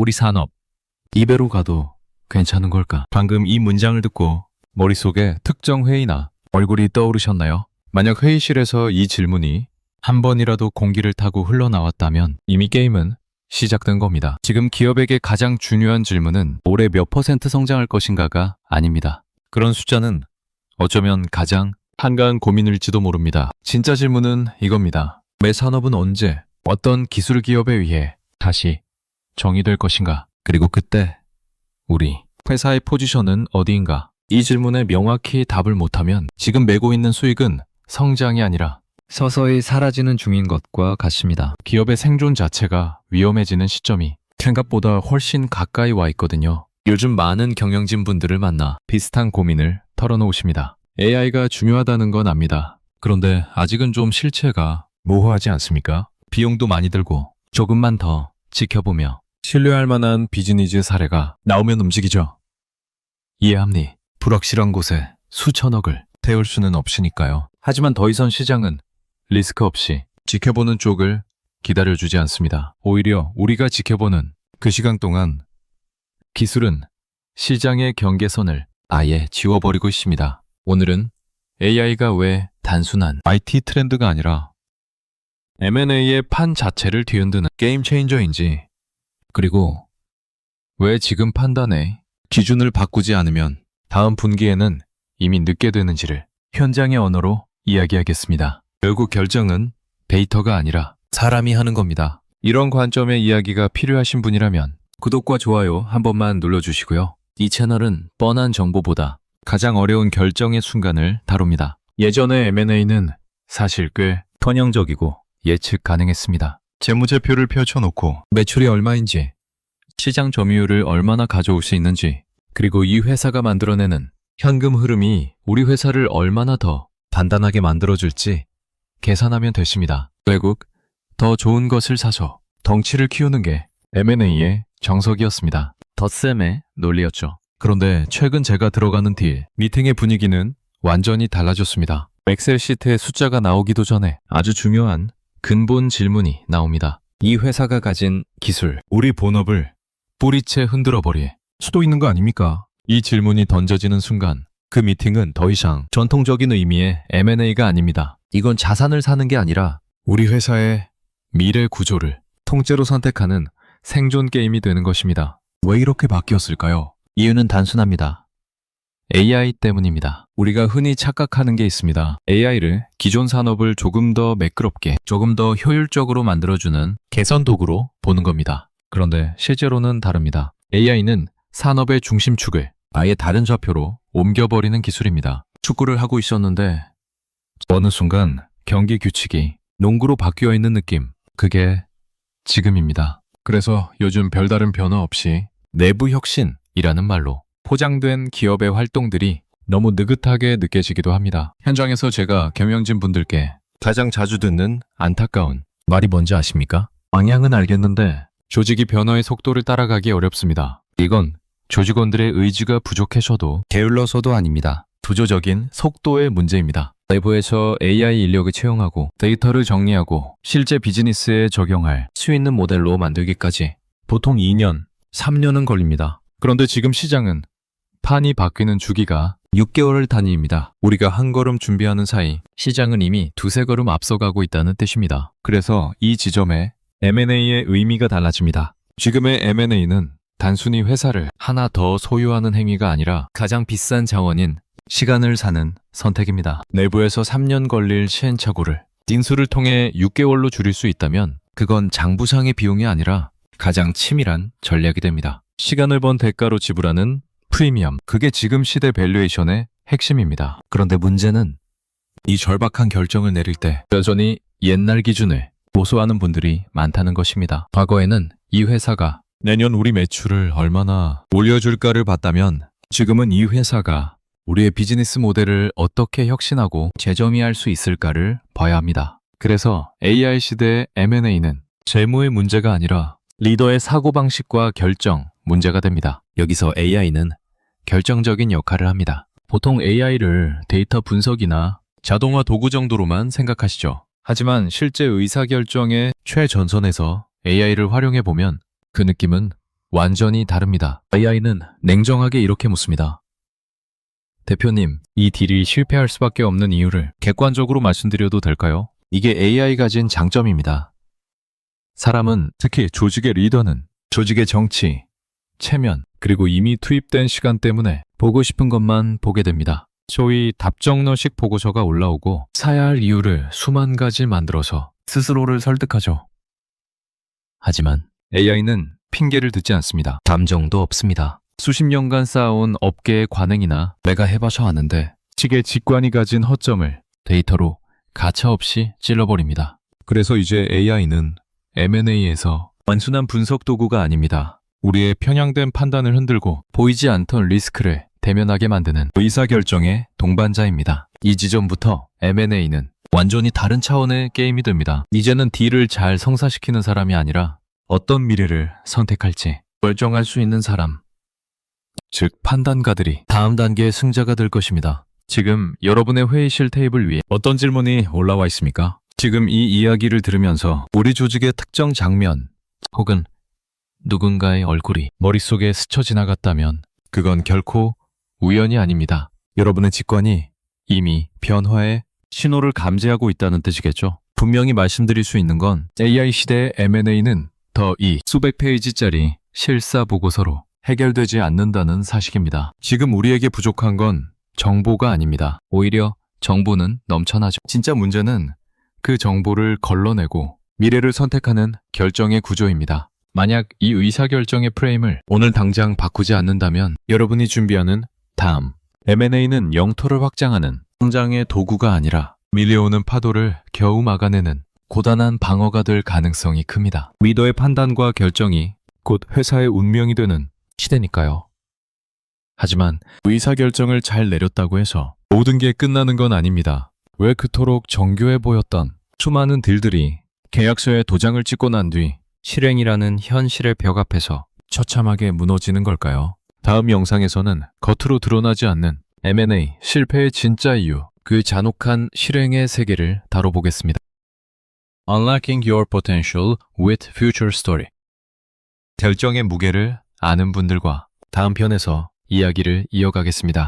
우리 산업, 이배로 가도 괜찮은 걸까? 방금 이 문장을 듣고 머릿속에 특정 회의나 얼굴이 떠오르셨나요? 만약 회의실에서 이 질문이 한 번이라도 공기를 타고 흘러나왔다면 이미 게임은 시작된 겁니다. 지금 기업에게 가장 중요한 질문은 올해 몇 % 성장할 것인가가 아닙니다. 그런 숫자는 어쩌면 가장 한가한 고민일지도 모릅니다. 진짜 질문은 이겁니다. 매 산업은 언제, 어떤 기술 기업에 의해 다시 정의될 것인가? 그리고 그때 우리 회사의 포지션은 어디인가? 이 질문에 명확히 답을 못하면 지금 메고 있는 수익은 성장이 아니라 서서히 사라지는 중인 것과 같습니다. 기업의 생존 자체가 위험해지는 시점이 생각보다 훨씬 가까이 와 있거든요. 요즘 많은 경영진 분들을 만나 비슷한 고민을 털어놓으십니다. AI가 중요하다는 건 압니다. 그런데 아직은 좀 실체가 모호하지 않습니까? 비용도 많이 들고 조금만 더 지켜보며 신뢰할 만한 비즈니스 사례가 나오면 움직이죠. 이해합니? 불확실한 곳에 수천억을 태울 수는 없으니까요. 하지만 더 이상 시장은 리스크 없이 지켜보는 쪽을 기다려주지 않습니다. 오히려 우리가 지켜보는 그 시간 동안 기술은 시장의 경계선을 아예 지워버리고 있습니다. 오늘은 AI가 왜 단순한 IT 트렌드가 아니라 M&A의 판 자체를 뒤흔드는 게임 체인저인지, 그리고 왜 지금 판단에 기준을 바꾸지 않으면 다음 분기에는 이미 늦게 되는지를 현장의 언어로 이야기하겠습니다. 결국 결정은 데이터가 아니라 사람이 하는 겁니다. 이런 관점의 이야기가 필요하신 분이라면 구독과 좋아요 한 번만 눌러주시고요. 이 채널은 뻔한 정보보다 가장 어려운 결정의 순간을 다룹니다. 예전의 M&A는 사실 꽤 선형적이고 예측 가능했습니다. 재무제표를 펼쳐놓고 매출이 얼마인지, 시장 점유율을 얼마나 가져올 수 있는지, 그리고 이 회사가 만들어내는 현금 흐름이 우리 회사를 얼마나 더 단단하게 만들어줄지 계산하면 됐습니다. 결국 더 좋은 것을 사서 덩치를 키우는 게 M&A의 정석이었습니다. 덧셈의 논리였죠. 그런데 최근 제가 들어가는 딜, 미팅의 분위기는 완전히 달라졌습니다. 엑셀 시트에 숫자가 나오기도 전에 아주 중요한 근본 질문이 나옵니다. 이 회사가 가진 기술, 우리 본업을 뿌리채 흔들어버릴 수도 있는 거 아닙니까? 이 질문이 던져지는 순간 그 미팅은 더 이상 전통적인 의미의 M&A가 아닙니다. 이건 자산을 사는 게 아니라 우리 회사의 미래 구조를 통째로 선택하는 생존 게임이 되는 것입니다. 왜 이렇게 바뀌었을까요? 이유는 단순합니다. AI 때문입니다. 우리가 흔히 착각하는 게 있습니다. AI를 기존 산업을 조금 더 매끄럽게, 조금 더 효율적으로 만들어주는 개선 도구로 보는 겁니다. 그런데 실제로는 다릅니다. AI는 산업의 중심축을 아예 다른 좌표로 옮겨버리는 기술입니다. 축구를 하고 있었는데 어느 순간 경기 규칙이 농구로 바뀌어 있는 느낌, 그게 지금입니다. 그래서 요즘 별다른 변화 없이 내부 혁신이라는 말로 포장된 기업의 활동들이 너무 느긋하게 느껴지기도 합니다. 현장에서 제가 경영진 분들께 가장 자주 듣는 안타까운 말이 뭔지 아십니까? 방향은 알겠는데 조직이 변화의 속도를 따라가기 어렵습니다. 이건 조직원들의 의지가 부족해서도 게을러서도 아닙니다. 구조적인 속도의 문제입니다. 내부에서 AI 인력을 채용하고 데이터를 정리하고 실제 비즈니스에 적용할 수 있는 모델로 만들기까지 보통 2년, 3년은 걸립니다. 그런데 지금 시장은 판이 바뀌는 주기가 6개월 단위입니다. 우리가 한 걸음 준비하는 사이 시장은 이미 두세 걸음 앞서가고 있다는 뜻입니다. 그래서 이 지점에 M&A의 의미가 달라집니다. 지금의 M&A는 단순히 회사를 하나 더 소유하는 행위가 아니라 가장 비싼 자원인 시간을 사는 선택입니다. 내부에서 3년 걸릴 시행착오를 인수를 통해 6개월로 줄일 수 있다면 그건 장부상의 비용이 아니라 가장 치밀한 전략이 됩니다. 시간을 번 대가로 지불하는 프리미엄, 그게 지금 시대 밸류에이션의 핵심입니다. 그런데 문제는 이 절박한 결정을 내릴 때 여전히 옛날 기준을 고수하는 분들이 많다는 것입니다. 과거에는 이 회사가 내년 우리 매출을 얼마나 올려줄까를 봤다면 지금은 이 회사가 우리의 비즈니스 모델을 어떻게 혁신하고 재점이할 수 있을까를 봐야 합니다. 그래서 AI 시대의 M&A는 재무의 문제가 아니라 리더의 사고방식과 결정 문제가 됩니다. 여기서 AI는 결정적인 역할을 합니다. 보통 AI를 데이터 분석이나 자동화 도구 정도로만 생각하시죠. 하지만 실제 의사결정의 최전선에서 AI를 활용해보면 그 느낌은 완전히 다릅니다. AI는 냉정하게 이렇게 묻습니다. 대표님, 이 딜이 실패할 수밖에 없는 이유를 객관적으로 말씀드려도 될까요? 이게 AI 가진 장점입니다. 사람은, 특히 조직의 리더는 조직의 정치, 체면, 그리고 이미 투입된 시간 때문에 보고 싶은 것만 보게 됩니다. 소위 답정너식 보고서가 올라오고 사야 할 이유를 수만 가지 만들어서 스스로를 설득하죠. 하지만 AI는 핑계를 듣지 않습니다. 감정도 없습니다. 수십 년간 쌓아온 업계의 관행이나 내가 해봐서 아는데 측의 직관이 가진 허점을 데이터로 가차없이 찔러버립니다. 그래서 이제 AI는 M&A에서 단순한 분석 도구가 아닙니다. 우리의 편향된 판단을 흔들고 보이지 않던 리스크를 대면하게 만드는 의사결정의 동반자입니다. 이 지점부터 M&A는 완전히 다른 차원의 게임이 됩니다. 이제는 딜을 잘 성사시키는 사람이 아니라 어떤 미래를 선택할지 결정할 수 있는 사람, 즉 판단가들이 다음 단계의 승자가 될 것입니다. 지금 여러분의 회의실 테이블 위에 어떤 질문이 올라와 있습니까? 지금 이 이야기를 들으면서 우리 조직의 특정 장면 혹은 누군가의 얼굴이 머릿속에 스쳐 지나갔다면 그건 결코 우연이 아닙니다. 여러분의 직관이 이미 변화의 신호를 감지하고 있다는 뜻이겠죠. 분명히 말씀드릴 수 있는 건 AI 시대의 M&A는 더 이 수백 페이지짜리 실사 보고서로 해결되지 않는다는 사실입니다. 지금 우리에게 부족한 건 정보가 아닙니다. 오히려 정보는 넘쳐나죠. 진짜 문제는 그 정보를 걸러내고 미래를 선택하는 결정의 구조입니다. 만약 이 의사결정의 프레임을 오늘 당장 바꾸지 않는다면 여러분이 준비하는 다음 M&A는 영토를 확장하는 성장의 도구가 아니라 밀려오는 파도를 겨우 막아내는 고단한 방어가 될 가능성이 큽니다. 리더의 판단과 결정이 곧 회사의 운명이 되는 시대니까요. 하지만 의사결정을 잘 내렸다고 해서 모든 게 끝나는 건 아닙니다. 왜 그토록 정교해 보였던 수많은 딜들이 계약서에 도장을 찍고 난 뒤 실행이라는 현실의 벽 앞에서 처참하게 무너지는 걸까요? 다음 영상에서는 겉으로 드러나지 않는 M&A 실패의 진짜 이유, 그 잔혹한 실행의 세계를 다뤄보겠습니다. Unlocking your potential with future story. 결정의 무게를 아는 분들과 다음 편에서 이야기를 이어가겠습니다.